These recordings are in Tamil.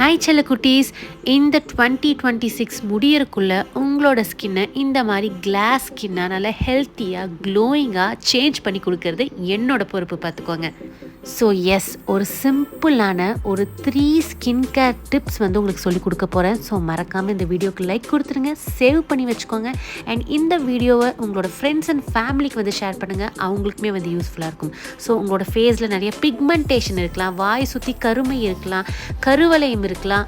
ஹாய் செல்ல குட்டீஸ், இந்த 2026 முடியறக்குள்ள உங்களோட ஸ்கின்னை இந்த மாதிரி கிளாஸ் ஸ்கின்னாக நல்லா ஹெல்த்தியாக க்ளோயிங்காக சேஞ்ச் பண்ணி கொடுக்கறது என்னோட பொறுப்பு, பார்த்துக்கோங்க. ஸோ எஸ், ஒரு சிம்பிளான ஒரு 3 ஸ்கின் கேர் டிப்ஸ் வந்து உங்களுக்கு சொல்லிக் கொடுக்க போகிறேன். ஸோ மறக்காமல் இந்த வீடியோக்கு லைக் கொடுத்துருங்க, சேவ் பண்ணி வச்சுக்கோங்க. அண்ட் இந்த வீடியோவை உங்களோட ஃப்ரெண்ட்ஸ் அண்ட் ஃபேமிலிக்கு வந்து ஷேர் பண்ணுங்கள், அவங்களுக்குமே வந்து யூஸ்ஃபுல்லாக இருக்கும். ஸோ உங்களோட ஃபேஸில் நிறைய பிக்மெண்டேஷன் இருக்கலாம், வாய் சுற்றி கருமை இருக்கலாம், கருவளையம் இருக்கலாம்,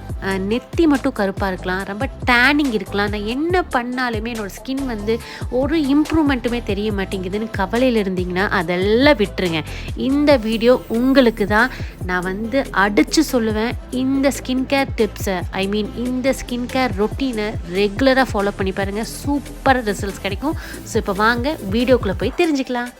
நெத்தி மட்டும் கருப்பாக இருக்கலாம், ரொம்ப டேனிங் இருக்கலாம். நான் என்ன பண்ணாலுமே என்னோடய ஸ்கின் வந்து ஒரு இம்ப்ரூவ்மெண்ட்டுமே தெரிய மாட்டேங்குதுன்னு கவலையில் இருந்தீங்கன்னா அதெல்லாம் விட்டுருங்க. இந்த வீடியோ உங்களுக்கு தான். நான் வந்து அடித்து சொல்லுவேன், இந்த ஸ்கின் கேர் டிப்ஸை இந்த ஸ்கின் கேர் ரொட்டீனை ரெகுலராக ஃபாலோ பண்ணி பாருங்கள், சூப்பர் ரிசல்ட்ஸ் கிடைக்கும். ஸோ இப்போ வாங்க வீடியோக்குள்ளே போய் தெரிஞ்சுக்கலாம்.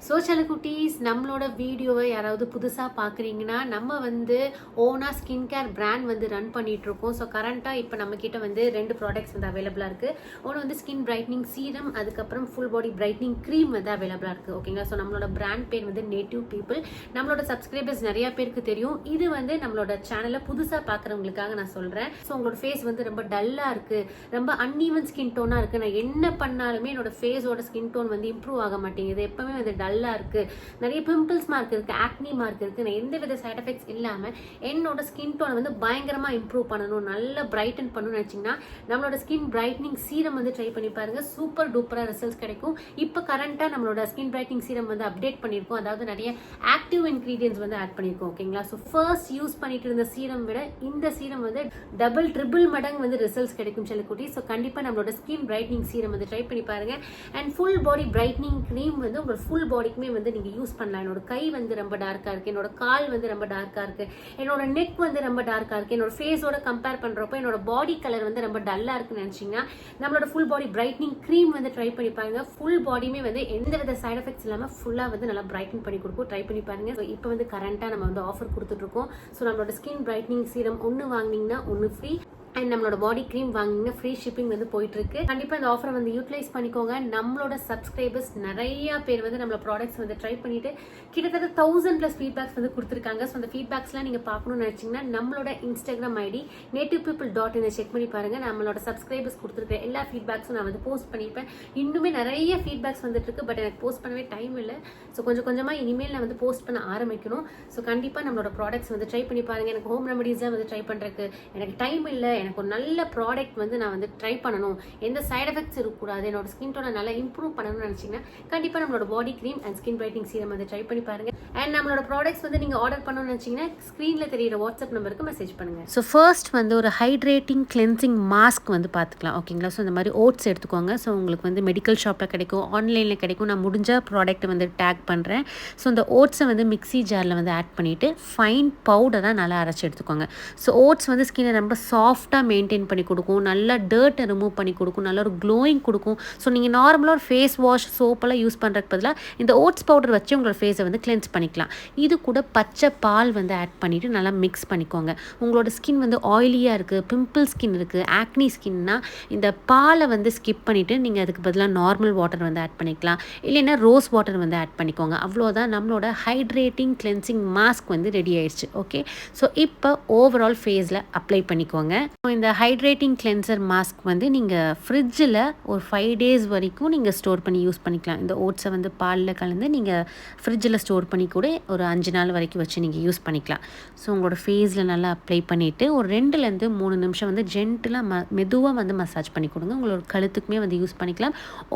ஸோ சில குட்டீஸ், நம்மளோட வீடியோவை யாராவது புதுசாக பார்க்குறீங்கன்னா, நம்ம வந்து ஓனாக ஸ்கின் கேர் பிராண்ட் வந்து ரன் பண்ணிகிட்ருக்கோம். ஸோ கரண்ட்டாக இப்போ நம்மக்கிட்ட வந்து 2 ப்ராடக்ட்ஸ் வந்து அவைலபிளாக இருக்குது. ஒன்று வந்து ஸ்கின் பிரைட்னிங் சீரம், அதுக்கப்புறம் ஃபுல் பாடி பிரைட்னிங் க்ரீம் வந்து அவைலபிளாக இருக்குது. ஓகேங்களா? ஸோ நம்மளோட பிராண்ட் பேர் வந்து நேட்டிவ் பீப்புள். நம்மளோட சப்ஸ்கிரைபர்ஸ் நிறையா பேருக்கு தெரியும். இது வந்து நம்மளோட சேனலை புதுசாக பார்க்குறவங்களுக்காக நான் சொல்கிறேன். ஸோ உங்களோட ஃபேஸ் வந்து ரொம்ப டல்லாக இருக்குது, ரொம்ப அன்ஈவன் ஸ்கின் டோனாக இருக்குது, நான் என்ன பண்ணாலுமே என்னோட ஃபேஸோட ஸ்கின் டோன் வந்து இம்ப்ரூவ் ஆக மாட்டேங்குது, எப்பவுமே வந்து டல்லாக இருக்கு, நிறைய பிம்பிள்ஸ் மார்க் இருக்கு, ஆக்னி மார்க் இருக்கு, நான் எந்த வித சைட் எஃபெக்ட்ஸ் இல்லாம என்னோட ஸ்கின் டோனை வந்து பயங்கரமா இம்ப்ரூவ் பண்ணணும், நல்லா பிரைட்டன் பண்ணணும்னு நினைச்சீங்கன்னா நம்மளோட ஸ்கின் பிரைட்னிங் சீரம் வந்து ட்ரை பண்ணி பாருங்க. சூப்பர் டூப்பரா ரிசல்ட்ஸ் கிடைக்கும். இப்போ கரண்டா நம்மளோட ஸ்கின் பிரைட்னிங் சீரம் வந்து அப்டேட் பண்ணிருக்கோம், அதாவது நிறைய ஆக்டிவ் இன்கிரீடியன்ஸ் வந்து ஆட் பண்ணிருக்கோம். ஓகேங்களா? ஸோ ஃபர்ஸ்ட் யூஸ் பண்ணிட்டு இருந்த சீரம் விட இந்த சீரம் வந்து டபுள் ட்ரிபிள் மடங்கு வந்து ரிசல்ட்ஸ் கிடைக்கும் செல்லக்குட்டி. ஸோ கண்டிப்பா நம்மளோட ஸ்கின் பிரைட்னிங் சீரம் வந்து ட்ரை பண்ணி பாருங்க. And full body brightening cream வந்து உங்களோட ஃபுல் பாடிக்குமே வந்து நீங்க யூஸ் பண்ணலாம். என்னோட கை வந்து ரொம்ப டார்க்கா இருக்கு, என்னோட கால் வந்து ரொம்ப டார்க்கா இருக்கு, என்னோட நெக் வந்து ரொம்ப டார்க்கா இருக்கு, என்னோட ஃபேஸோட கம்பேர் பண்றப்போ என்னோட பாடி கலர் வந்து ரொம்ப டல்லா இருக்குன்னு நினைச்சீங்கன்னா நம்மளோட ஃபுல் பாடி பிரைட்னிங் க்ரீம் வந்து ட்ரை பண்ணி பாருங்க. ஃபுல் பாடியுமே வந்து எந்த வித சைட் எஃபெக்ட்ஸ் இல்லாம ஃபுல்லா வந்து நல்லா பிரைட்டன் பண்ணி கொடுக்கும். ட்ரை பண்ணி பாருங்க. இப்போ வந்து கரண்டா நம்ம வந்து ஆஃபர் கொடுத்துட்டு இருக்கோம். ஸோ நம்மளோட ஸ்கின் பிரைட்னிங் சீரம் ஒன்று வாங்கினீங்கன்னா ஒன்று ஃப்ரீ, அண்ட் நம்மளோட பாடி க்ரீம் வாங்கினா ஃப்ரீ ஷிப்பிங் வந்து போயிட்டு இருக்கு. கண்டிப்பா இந்த ஆஃபரை வந்து யூட்டிலைஸ் பண்ணிக்கோங்க. நம்மளோட சப்ஸ்கிரைபர்ஸ் நிறைய பேர் வந்து நம்மளோட ப்ராடக்ட்ஸ் வந்து ட்ரை பண்ணிட்டு கிட்டத்தட்ட 1000+ ஃபீட்பேக்ஸ் வந்து கொடுத்துருக்காங்க. ஸோ அந்த ஃபீட்பேக்ஸ்லாம் நீங்க பார்க்கணும்னு நினைச்சீங்கன்னா நம்மளோட இன்ஸ்டாகிராம் ஐடி nativpeople.in செக் பண்ணி பாருங்க. நம்மளோட சப்ஸ்கிரைபர்ஸ் கொடுத்துருக்க எல்லா ஃபீட்பேக்ஸும் நான் வந்து போஸ்ட் பண்ணியிருப்பேன். இன்னுமே நிறைய ஃபீட்பேக்ஸ் வந்துட்டு இருக்கு, பட் எனக்கு போஸ்ட் பண்ணவே டைம் இல்லை. ஸோ கொஞ்சம் கொஞ்சமா இனிமேல் நான் வந்து போஸ்ட் பண்ண ஆரம்பிக்கணும். ஸோ கண்டிப்பா நம்மளோட ப்ராடக்ட்ஸ் வந்து ட்ரை பண்ணி பாருங்க. எனக்கு ஹோம் ரெமடிஸ் தான் வந்து ட்ரை பண்றதுக்கு எனக்கு டைம் இல்லை, எனக்கு ஒரு நல்ல ப்ராடக்ட் வந்து நான் வந்து ட்ரை பண்ணணும், எந்த சைட் எஃபெக்ட்ஸ் இருக்கக்கூடாது, என்னோட ஸ்கின் டோனை நல்லா இம்ப்ரூவ் பண்ணணும்னு நினைச்சீங்கன்னா கண்டிப்பா நம்மளோட பாடி cream and skin brightening serum வந்து ட்ரை பண்ணி பாருங்க. அண்ட் நம்மளோட ப்ராடக்ட்ஸ் வந்து நீங்க ஆர்டர் பண்ணணும்னு நினைச்சீங்கன்னா ஸ்கிரீன்ல தெரியுற வாட்ஸ்அப் நம்பருக்கு மெசேஜ் பண்ணுங்க. ஸோ ஃபர்ஸ்ட் வந்து ஒரு ஹைட்ரேட்டிங் கிளென்சிங் மாஸ்க் வந்து பார்த்துக்கலாம். ஓகேங்களா? ஸோ இந்த மாதிரி ஓட்ஸ் எடுத்துக்கோங்க. ஸோ உங்களுக்கு வந்து மெடிக்கல் ஷாப்பில் கிடைக்கும், ஆன்லைனில் கிடைக்கும். நான் முடிஞ்ச ப்ராடக்ட் வந்து டேக் பண்ணுறேன். ஸோ இந்த ஓட்ஸை வந்து மிக்ஸி ஜாரில் வந்து ஆட் பண்ணிவிட்டு ஃபைன் பவுடராக நல்லா அரைச்சி எடுத்துக்கோங்க. ஸோ ஓட்ஸ் வந்து ஸ்கின்னை ரொம்ப சாஃப்டாக மெயின்டைன் பண்ணி கொடுக்கும், நல்லா டர்ட்டை ரிமூவ் பண்ணி கொடுக்கும், நல்ல ஒரு க்ளோயிங் கொடுக்கும். ஸோ நீங்கள் நார்மலாக ஒரு ஃபேஸ் வாஷ் சோப்பெல்லாம் யூஸ் பண்ணுறதுக்கு பதிலாக இந்த ஓட்ஸ் பவுடர் வச்சு உங்களோட ஃபேஸை வந்து கிளென்ஸ் பண்ணிக்கலாம். இது கூட பச்சை பால் வந்து ஆட் பண்ணிவிட்டு நல்லா மிக்ஸ் பண்ணிக்கோங்க. உங்களோட ஸ்கின் வந்து ஆயிலியாக இருக்குது, பிம்பிள் ஸ்கின் இருக்குது, ஆக்னி ஸ்கின்னா இந்த பாலை வந்து ஸ்கிப் பண்ணிவிட்டு நீங்கள் அதுக்கு பதிலாக நார்மல் வாட்டர் வந்து ஆட் பண்ணிக்கலாம், இல்லைன்னா ரோஸ் வாட்டர் வந்து ஆட் பண்ணிக்கோங்க. அவ்வளோதான், நம்மளோட ஹைட்ரேட்டிங் கிளென்சிங் மாஸ்க் வந்து ரெடி ஆயிடுச்சு. ஓகே, ஸோ இப்போ ஓவரால் ஃபேஸில் அப்ளை பண்ணிக்கோங்க. இந்த ஹைட்ரேட்டிங் கிளென்சர் மாஸ்க் வந்து நீங்கள் ஃப்ரிட்ஜில் ஒரு 5 days வரைக்கும் நீங்கள் ஸ்டோர் பண்ணி யூஸ் பண்ணிக்கலாம். இந்த ஓட்ஸை வந்து பாலில் கலந்து நீங்கள் ஃப்ரிட்ஜில் ஸ்டோர் பண்ணி கூட ஒரு 5 நாள் வரைக்கும் வச்சு நீங்கள் யூஸ் பண்ணிக்கலாம். ஸோ உங்களோட ஃபேஸில் நல்லா அப்ளை பண்ணிவிட்டு ஒரு 2 to 3 நிமிஷம் வந்து ஜென்டிலாக மெதுவாக வந்து மசாஜ் பண்ணி கொடுங்க. உங்களோட கழுத்துக்குமே வந்து யூஸ் பண்ணிக்கலாம்,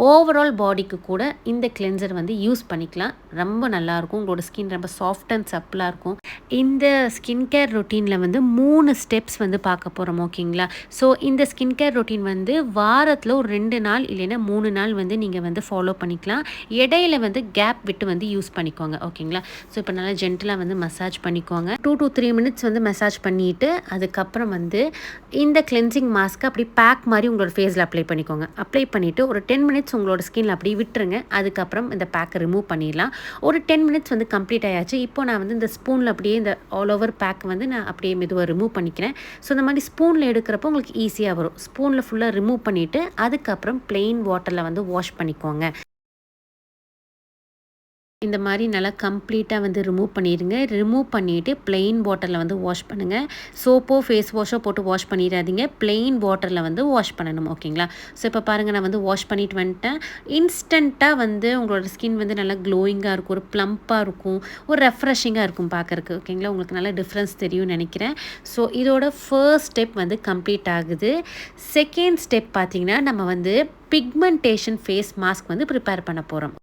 ஓவரால் பாடிக்கு கூட இந்த கிளென்சர் வந்து யூஸ் பண்ணிக்கலாம். ரொம்ப நல்லாயிருக்கும், உங்களோட ஸ்கின் ரொம்ப சாஃப்ட் அண்ட் சப்பிளாக இருக்கும். இந்த ஸ்கின் கேர் ரொட்டீனில் வந்து 3 ஸ்டெப்ஸ் வந்து பார்க்க போகிறோம். ஓகேங்களா? ஸோ இந்த ஸ்கின் கேர் ரொட்டீன் வந்து வாரத்தில் ஒரு 2 நாள் இல்லைன்னா 3 நாள் வந்து நீங்கள் வந்து ஃபாலோ பண்ணிக்கலாம். இடையில வந்து கேப் விட்டு வந்து யூஸ் பண்ணிக்கோங்க. ஓகேங்களா? ஸோ இப்போ நல்லா ஜென்டலாக வந்து மசாஜ் பண்ணிக்கோங்க. 2 to 3 minutes வந்து மசாஜ் பண்ணிவிட்டு அதுக்கப்புறம் வந்து இந்த கிளென்சிங் மாஸ்க்கை அப்படி பேக் மாதிரி உங்களோட ஃபேஸில் அப்ளை பண்ணிக்கோங்க. அப்ளை பண்ணிவிட்டு ஒரு 10 minutes உங்களோட ஸ்கின்ல அப்படி விட்டுருங்க. அதுக்கப்புறம் இந்த பேக்கை ரிமூவ் பண்ணிடலாம். ஒரு 10 minutes வந்து கம்ப்ளீட் ஆயாச்சு. இப்போ நான் வந்து இந்த ஸ்பூனில் அப்படியே இந்த ஆல் ஓவர் பேக் வந்து நான் அப்படியே மெதுவாக ரிமூவ் பண்ணிக்கிறேன். ஸோ இந்த மாதிரி ஸ்பூனில் எடுக்கிறப்போ உங்களுக்கு ஈஸியாக வரும். ஸ்பூனில் ஃபுல்லாக ரிமூவ் பண்ணிவிட்டு அதுக்கப்புறம் பிளெயின் வாட்டரில் வந்து வாஷ் பண்ணிக்கோங்க. இந்த மாதிரி நல்லா கம்ப்ளீட்டாக வந்து ரிமூவ் பண்ணிடுங்க. ரிமூவ் பண்ணிவிட்டு ப்ளெயின் வாட்டரில் வந்து வாஷ் பண்ணுங்கள். சோப்போ ஃபேஸ் வாஷோ போட்டு வாஷ் பண்ணிடாதீங்க. ப்ளெயின் வாட்டரில் வந்து வாஷ் பண்ணணும். ஓகேங்களா? ஸோ இப்போ பாருங்கள், நான் வந்து வாஷ் பண்ணிட்டு வந்துட்டேன். இன்ஸ்டண்ட்டாக வந்து உங்களோட ஸ்கின் வந்து நல்லா க்ளோயிங்காக இருக்கும், ஒரு ப்ளம்ப்பாக இருக்கும், ஒரு ரெஃப்ரெஷிங்காக இருக்கும் பார்க்குறக்கு. ஓகேங்களா? உங்களுக்கு நல்லா டிஃப்ரென்ஸ் தெரியும்னு நினைக்கிறேன். ஸோ இதோட ஃபர்ஸ்ட் ஸ்டெப் வந்து கம்ப்ளீட் ஆகுது. செகண்ட் ஸ்டெப் பார்த்திங்கன்னா, நம்ம வந்து பிக்மெண்டேஷன் ஃபேஸ் மாஸ்க் வந்து ப்ரிப்பேர் பண்ண போகிறோம்.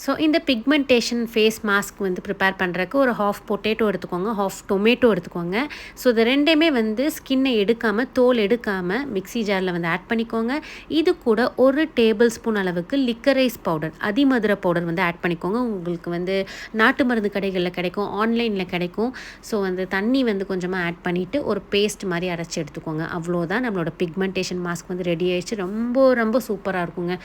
ஸோ இந்த பிக்மெண்டேஷன் ஃபேஸ் மாஸ்க் வந்து ப்ரிப்பேர் பண்ணுறதுக்கு ஒரு ஹாஃப் பொட்டேட்டோ எடுத்துக்கோங்க, ஹாஃப் டொமேட்டோ எடுத்துக்கோங்க. ஸோ இது ரெண்டையுமே வந்து ஸ்கின்னை எடுக்காமல், தோல் எடுக்காமல் மிக்ஸி ஜாரில் வந்து ஆட் பண்ணிக்கோங்க. இது கூட ஒரு டேபிள் ஸ்பூன் அளவுக்கு லிக்கரைஸ் பவுடர், அதிமதுர பவுடர் வந்து ஆட் பண்ணிக்கோங்க. உங்களுக்கு வந்து நாட்டு மருந்து கடைகளில் கிடைக்கும், ஆன்லைனில் கிடைக்கும். ஸோ வந்து தண்ணி வந்து கொஞ்சமாக ஆட் பண்ணிவிட்டு ஒரு பேஸ்ட் மாதிரி அரைச்சி எடுத்துக்கோங்க. அவ்வளோதான், நம்மளோட பிக்மெண்டேஷன் மாஸ்க் வந்து ரெடி ஆயிடுச்சு. ரொம்ப ரொம்ப சூப்பராக இருக்குங்க.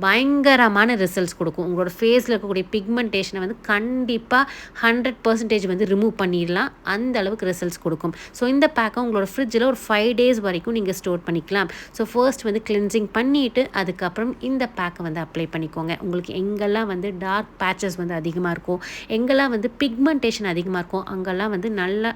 பயங்கரமான ரிசல்ட்ஸ் கொடுக்கும். உங்களோட ஃபேஸில் இருக்கக்கூடிய பிக்மெண்டேஷனை வந்து கண்டிப்பாக 100% வந்து ரிமூவ் பண்ணிடலாம். அந்த அளவுக்கு ரிசல்ட்ஸ் கொடுக்கும். ஸோ இந்த பேக்கை உங்களோட ஃப்ரிட்ஜில் ஒரு 5 days வரைக்கும் நீங்கள் ஸ்டோர் பண்ணிக்கலாம். ஸோ ஃபர்ஸ்ட் வந்து கிளென்சிங் பண்ணிவிட்டு அதுக்கப்புறம் இந்த பேக்கை வந்து அப்ளை பண்ணிக்கோங்க. உங்களுக்கு எங்கெல்லாம் வந்து டார்க் பேச்சஸ் வந்து அதிகமாக இருக்கும், எங்கெல்லாம் வந்து பிக்மெண்டேஷன் அதிகமாக இருக்கும், அங்கெல்லாம் வந்து நல்லா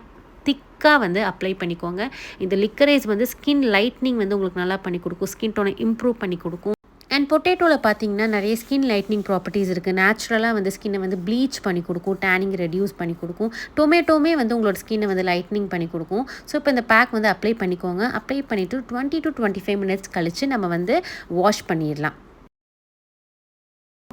திக்காக வந்து அப்ளை பண்ணிக்கோங்க. இந்த லிக்கரைஸ் வந்து ஸ்கின் லைட்னிங் வந்து உங்களுக்கு நல்லா பண்ணி கொடுக்கும், ஸ்கின் டோனை இம்ப்ரூவ் பண்ணி கொடுக்கும். அண்ட் பொட்டேட்டோவில் பார்த்தீங்கன்னா நிறைய ஸ்கின் லைட்னிங் ப்ராப்பர்ட்டிஸ் இருக்குது. நேச்சுரலாக வந்து ஸ்கின்னை வந்து ப்ளீச் பண்ணி கொடுக்கும், டேனிங் ரெடியூஸ் பண்ணி கொடுக்கும். டொமேட்டோமே வந்து உங்களோட ஸ்கின்னை வந்து லைட்னிங் பண்ணி கொடுக்கும். ஸோ இப்போ இந்த பேக் வந்து அப்ளை பண்ணிக்கோங்க. அப்ளை பண்ணிவிட்டு 20 to 25 minutes கழித்து நம்ம வந்து வாஷ் பண்ணிடலாம்.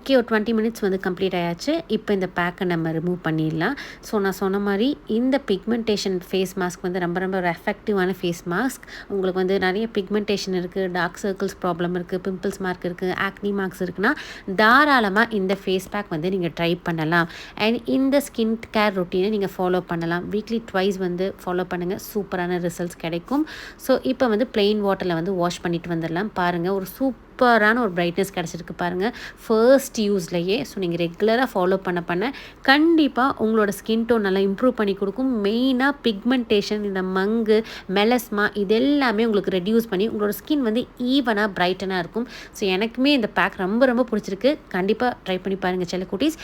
ஓகே, ஒரு 20 minutes வந்து கம்ப்ளீட் ஆயாச்சு. இப்போ இந்த பேக்கை நம்ம ரிமூவ் பண்ணிடலாம். ஸோ நான் சொன்ன மாதிரி இந்த பிக்மெண்டேஷன் ஃபேஸ் மாஸ்க் வந்து ரொம்ப ரொம்ப ஒரு எஃபெக்டிவான ஃபேஸ் மாஸ்க். உங்களுக்கு வந்து நிறைய பிக்மெண்டேஷன் இருக்குது, டார்க் சர்க்கிள்ஸ் ப்ராப்ளம் இருக்குது, பிம்பிள்ஸ் மார்க் இருக்குது, ஆக்னி மார்க்ஸ் இருக்குன்னா தாராளமாக இந்த ஃபேஸ் பேக் வந்து நீங்கள் ட்ரை பண்ணலாம். அண்ட் இந்த ஸ்கின் கேர் ரொட்டீனை நீங்கள் ஃபாலோ பண்ணலாம். வீக்லி ட்வைஸ் வந்து ஃபாலோ பண்ணுங்கள். சூப்பரான ரிசல்ட்ஸ் கிடைக்கும். ஸோ இப்போ வந்து ப்ளெயின் வாட்டரில் வந்து வாஷ் பண்ணிட்டு வந்துடலாம். பாருங்கள், ஒரு சூப்பரான ஒரு பிரைட்னஸ் கிடச்சிருக்கு பாருங்கள் ஃபர்ஸ்ட் யூஸ்லையே. ஸோ நீங்கள் ரெகுலராக ஃபாலோ பண்ண கண்டிப்பாக உங்களோட ஸ்கின் டோன் நல்லா இம்ப்ரூவ் பண்ணி கொடுக்கும். மெயினாக பிக்மெண்டேஷன், இந்த மங்கு, மெலஸ்மா இது எல்லாமே உங்களுக்கு ரெடியூஸ் பண்ணி உங்களோட ஸ்கின் வந்து ஈவனாக பிரைட்டனாக இருக்கும். ஸோ எனக்குமே இந்த பேக் ரொம்ப ரொம்ப பிடிச்சிருக்கு. கண்டிப்பாக ட்ரை பண்ணி பாருங்கள் செல்லக்குட்டீஸ்.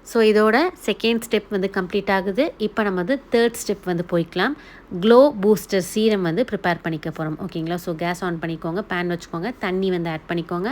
ஸோ இதோட செகண்ட் ஸ்டெப் வந்து கம்ப்ளீட் ஆகுது. இப்போ நம்ம வந்து தேர்ட் ஸ்டெப் வந்து போய்க்கலாம். க்ளோ பூஸ்டர் சீரம் வந்து ப்ரிப்பேர் பண்ணிக்க போகிறோம். ஓகேங்களா? ஸோ கேஸ் ஆன் பண்ணிக்கோங்க, பேன் வச்சுக்கோங்க, தண்ணி வந்து ஆட் பண்ணிக்கோங்க.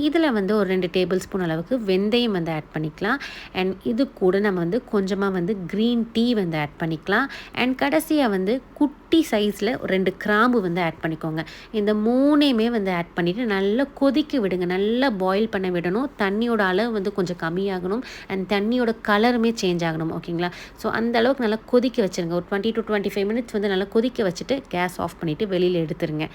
இதில் வந்து ஒரு 2 டேபிள் ஸ்பூன் அளவுக்கு வெந்தயம் வந்து ஆட் பண்ணிக்கலாம். அண்ட் இது கூட நம்ம வந்து கொஞ்சமாக வந்து க்ரீன் டீ வந்து ஆட் பண்ணிக்கலாம். அண்ட் கடைசியாக வந்து குட்டி சைஸில் 2 கிராம்பு வந்து ஆட் பண்ணிக்கோங்க. இந்த 3ஐயுமே வந்து ஆட் பண்ணிவிட்டு நல்லா கொதிக்க விடுங்க. நல்லா பாயில் பண்ண விடணும். தண்ணியோட அளவு வந்து கொஞ்சம் கம்மியாகணும். அண்ட் தண்ணியோட கலருமே சேஞ்ச் ஆகணும். ஓகேங்களா? ஸோ அந்த அளவுக்கு நல்லா கொதிக்க வச்சுருங்க. ஒரு 20 to 25 minutes வந்து நல்லா கொதிக்க வச்சுட்டு கேஸ் ஆஃப் பண்ணிவிட்டு வெளியில் எடுத்துருங்க.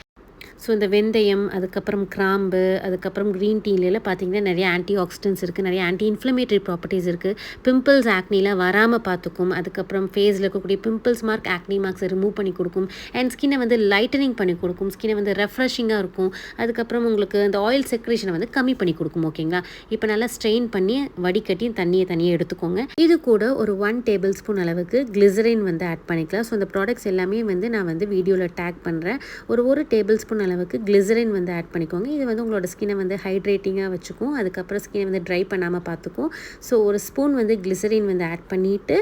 ஸோ இந்த வெந்தயம், அதுக்கப்புறம் கிராம்பு, அதுக்கப்புறம் க்ரீன் டீலாம் பார்த்தீங்கன்னா நிறைய ஆன்டி ஆக்சிடென்ட்ஸ் இருக்குது, நிறைய ஆன்டி இன்ஃப்ளமேட்டரி ப்ராப்பர்ட்டிஸ் இருக்குது. பிம்பிள்ஸ் ஆக்னிலாம் வராமல் பார்த்துக்கும். அதுக்கப்புறம் ஃபேஸில் இருக்கக்கூடிய பிம்பிள்ஸ் மார்க், ஆக்னி மார்க்ஸை ரிமூவ் பண்ணி கொடுக்கும். அண்ட் ஸ்கின்னை வந்து லைட்டனிங் பண்ணி கொடுக்கும். ஸ்கின்னை வந்து ரெஃப்ரெஷிங்காக இருக்கும். அதுக்கப்புறம் உங்களுக்கு இந்த ஆயில் செக்ரேஷனை வந்து கம்மி பண்ணி கொடுக்கும். ஓகேங்களா? இப்போ நல்லா ஸ்ட்ரெயின் பண்ணி வடிகட்டி தண்ணியை எடுத்துக்கோங்க. இது கூட ஒரு 1 டேபிள் ஸ்பூன் அளவுக்கு கிளிசரின் வந்து ஆட் பண்ணிக்கலாம். ஸோ இந்த ப்ராடக்ட்ஸ் எல்லாமே வந்து நான் வந்து வீடியோவில் டேக் பண்ணுறேன். ஒரு டேபிள் ஸ்பூன் அளவுக்கு கிளிசரின் வந்து ஆட் பண்ணிக்கோங்க. இது வந்து உங்களோட ஸ்கின்னை வந்து ஹைட்ரேட்டிங்காக வச்சுக்கும். அதுக்கப்புறம் ஸ்கின்னை வந்து ட்ரை பண்ணாமல் பார்த்துக்கும். ஸோ ஒரு ஸ்பூன் வந்து கிளிசரின் வந்து ஆட் பண்ணிவிட்டு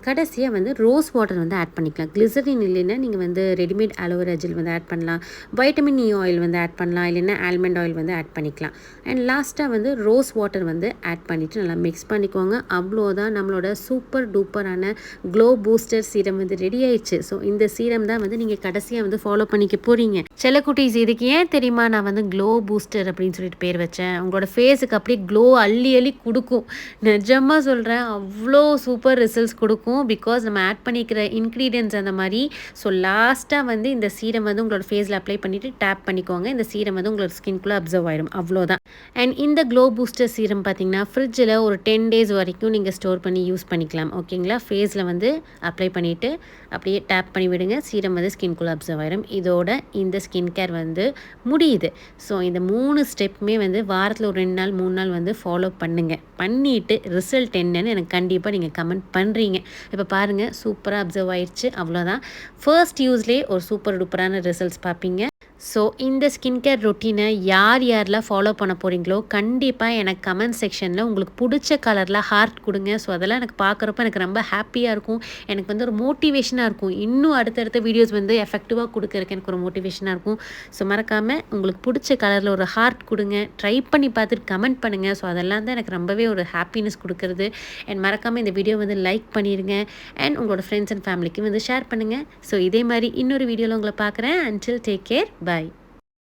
கடைசியாக வந்து ரோஸ் வாட்டர் வந்து ஆட் பண்ணிக்கலாம். கிளிசரின் இல்லைன்னா நீங்கள் வந்து ரெடிமேட் அலோவேரா ஜெல் வந்து ஆட் பண்ணலாம், வைட்டமின் இ ஆயில் வந்து ஆட் பண்ணலாம், இல்லைன்னா ஆல்மண்ட் ஆயில் வந்து ஆட் பண்ணிக்கலாம். அண்ட் லாஸ்ட்டாக வந்து ரோஸ் வாட்டர் வந்து ஆட் பண்ணிவிட்டு நல்லா மிக்ஸ் பண்ணிக்கோங்க. அவ்வளோதான், நம்மளோட சூப்பர் டூப்பரான க்ளோ பூஸ்டர் சீரம் வந்து ரெடி ஆயிடுச்சு. ஸோ இந்த சீரம் தான் வந்து நீங்கள் கடைசியாக வந்து ஃபாலோ பண்ணிக்க போகிறீங்க. செல்லக்குட்டீஸ், இதுக்கு ஏன் தெரியுமா நான் வந்து க்ளோ பூஸ்டர் அப்படின்னு சொல்லிட்டு பேர் வச்சேன்? உங்களோட ஃபேஸுக்கு அப்படியே க்ளோ அள்ளி கொடுக்கும். நிஜமாக சொல்கிறேன், அவ்வளோ சூப்பர் ரிசல்ட்ஸ் கொடுக்கும். பிகாஸ் நம்ம ஆட் பண்ணிக்கிற இன்க்ரீடியன்ட்ஸ் அந்த மாதிரி. ஸோ லாஸ்ட்டாக வந்து இந்த சீரம் வந்து உங்களோட ஃபேஸில் அப்ளை பண்ணிவிட்டு டேப் பண்ணிக்கோங்க. இந்த சீரம் வந்து உங்களோட ஸ்கின்குள்ளே அப்சர்வ் ஆயிடும். அவ்வளோதான். அண்ட் இந்த க்ளோ பூஸ்டர் சீரம் பார்த்தீங்கன்னா ஃப்ரிட்ஜில் ஒரு 10 days வரைக்கும் நீங்கள் ஸ்டோர் பண்ணி யூஸ் பண்ணிக்கலாம். ஓகேங்களா? ஃபேஸில் வந்து அப்ளை பண்ணிவிட்டு அப்படியே டேப் பண்ணி விடுங்க. சீரம் வந்து ஸ்கின்குள்ளே அப்சர்வ் ஆயிடும். இதோட இந்த ஸ்கின் கேர் வந்து முடியுது. ஸோ இந்த 3 ஸ்டெப்புமே வந்து வாரத்தில் ஒரு 2 நாள் 3 நாள் வந்து ஃபாலோ பண்ணுங்கள். பண்ணிவிட்டு ரிசல்ட் என்னன்னு எனக்கு கண்டிப்பாக நீங்கள் கமெண்ட் பண்ணுறீங்க. இப்போ பாருங்கள், சூப்பராக அப்சர்வ் ஆயிடுச்சு. அவ்வளோதான். ஃபர்ஸ்ட் யூஸ்லேயே ஒரு சூப்பர் டூப்பரான ரிசல்ட்ஸ் பார்ப்பீங்க. ஸோ இந்த ஸ்கின் கேர் ரொட்டீனை யாரெல்லாம் ஃபாலோ பண்ண போகிறீங்களோ கண்டிப்பாக எனக்கு கமெண்ட் செக்ஷனில் உங்களுக்கு பிடிச்ச கலரில் ஹார்ட் கொடுங்க. ஸோ அதெல்லாம் எனக்கு பார்க்குறப்ப எனக்கு ரொம்ப ஹாப்பியாக இருக்கும். எனக்கு வந்து ஒரு மோட்டிவேஷனாக இருக்கும். இன்னும் அடுத்தடுத்த வீடியோஸ் வந்து எஃபெக்டிவாக கொடுக்கறதுக்கு எனக்கு ஒரு மோட்டிவேஷனாக இருக்கும். ஸோ மறக்காமல் உங்களுக்கு பிடிச்ச கலரில் ஒரு ஹார்ட் கொடுங்க. ட்ரை பண்ணி பார்த்துட்டு கமெண்ட் பண்ணுங்கள். ஸோ அதெல்லாம் தான் எனக்கு ரொம்பவே ஒரு ஹாப்பினஸ் கொடுக்குறது. அண்ட் மறக்காமல் இந்த வீடியோ வந்து லைக் பண்ணிடுங்க. அண்ட் உங்களோட ஃப்ரெண்ட்ஸ் அண்ட் ஃபேமிலிக்கு வந்து ஷேர் பண்ணுங்கள். ஸோ இதே மாதிரி இன்னொரு வீடியோவில் உங்களை பார்க்குறேன். Until take care. Bye.